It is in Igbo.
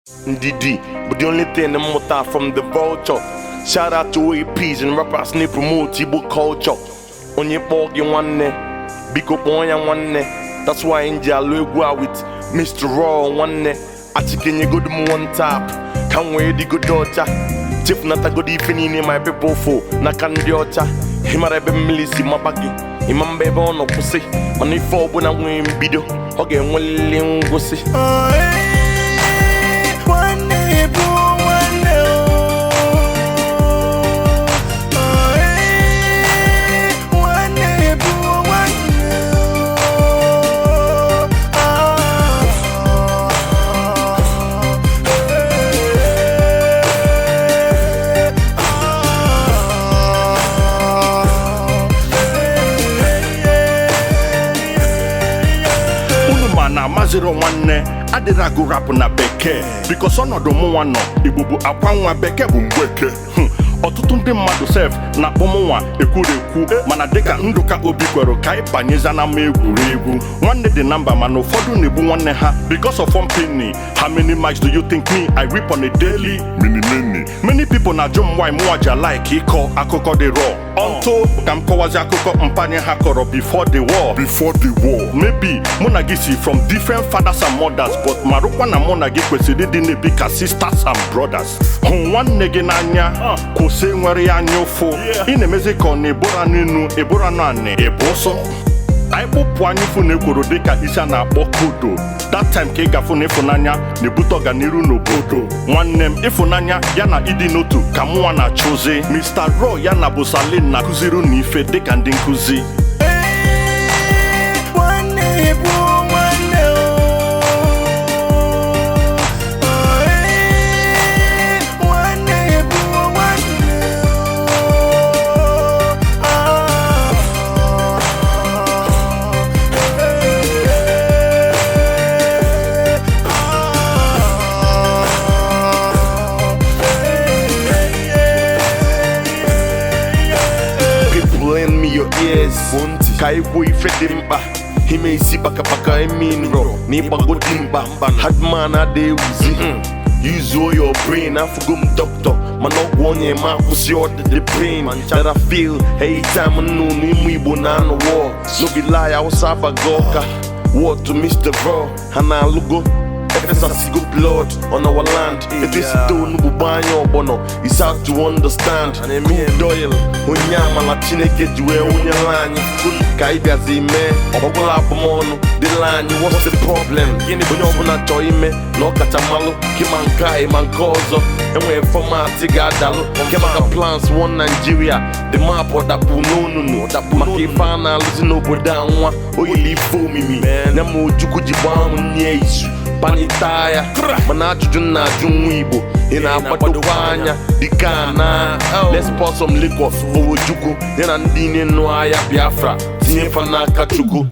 DD, but the only thing I'm out from the vulture. Shout out to APs and rappers need promote Igbo culture. On your bogey one day, big up on your one day. That's why in Jalo go with Mr. Raw one day. I chicken you good one tap. Can't wait the good daughter. Chief not a good evening in my people for Nakandiocha. Him a rebel milisi my baggy. Imam baby on no pussy. On the four when I win video. Okay, one go see. Na maziro nwanne adịra go rap na bekee because ọnọdụ mụ nwa nọ Igbo bụ akwa nwa bekee bụ mgbeke ọtụtụ ndị mmadụ sef na akpọmụnwa ekwurekwu mana dịka Ndụka Obi kwere ka anyị banyeza na ama egwuregwu nwanne dị na mba mana ụfọdụ na-egbu nwanne ha because of one penny. How many mics do you think me I rip on a daily? Many people na jụ m why mụnwa ji like ịkọ akụkọ dị raw unto ka m kọwazi akụkọ mpanye ha kọrọ before the war. Maybe mụ na gị si from different fathers and mothers but marụkwa na mụ na gị kwesịrị ịdị na-ebi ka sisters and brothers. Hụ nwanne gị n'anya kwụsị nwere ya anya ụfụ ị na-emezi ka ọ na-ebora n'inu ebora n'anị ebu ụsọ anyị kpụpụ anyị fụ na ekworo dịka isi a na-akpọ kodo. That time ka ị gafụ na ịfụnanya na-ebute ọganiru n'obodo. Nwanne m ịfụnanya ya na ịdị n'otu ka mụnwa na-achụzi. Mr. Raw ya na Bosalin na-akụziri unu ife dịka ndị nkụzi. Lend me your ears. Kai boy Fredimba. He may see baka I mean bro. Nipa go dimba. Hard man a day woozy. Use all your brain. I forgot doctor. Man not one year man who see all the pain that I feel. Hey time I know me bonana war. No be lie I was up a goka. Word to Mr. Raw. Hana lugo. Efes a sigo blood on our land. It is stone bubanyo bono. It's hard to understand. Cool Doyle, Onyama la Chineke juwe Onyalani. Kaibia zime, Obola Pomono, the line, what's the problem? Onyobuna Toime, no Katamalo, Kimankai, Mankozo, and we're from Tigadalo, Kemaka plants, one Nigeria, the map or that Puno, that Pumakifana, losing over down one, or you leave for me, man. Namu Jukujibam, yes. Panitaya, Manachu na Jumwibo, in our Padovania, Dikana. Let's pour some liquor for Juku, then Andini Noaya Biafra, Tinefana Kachuku.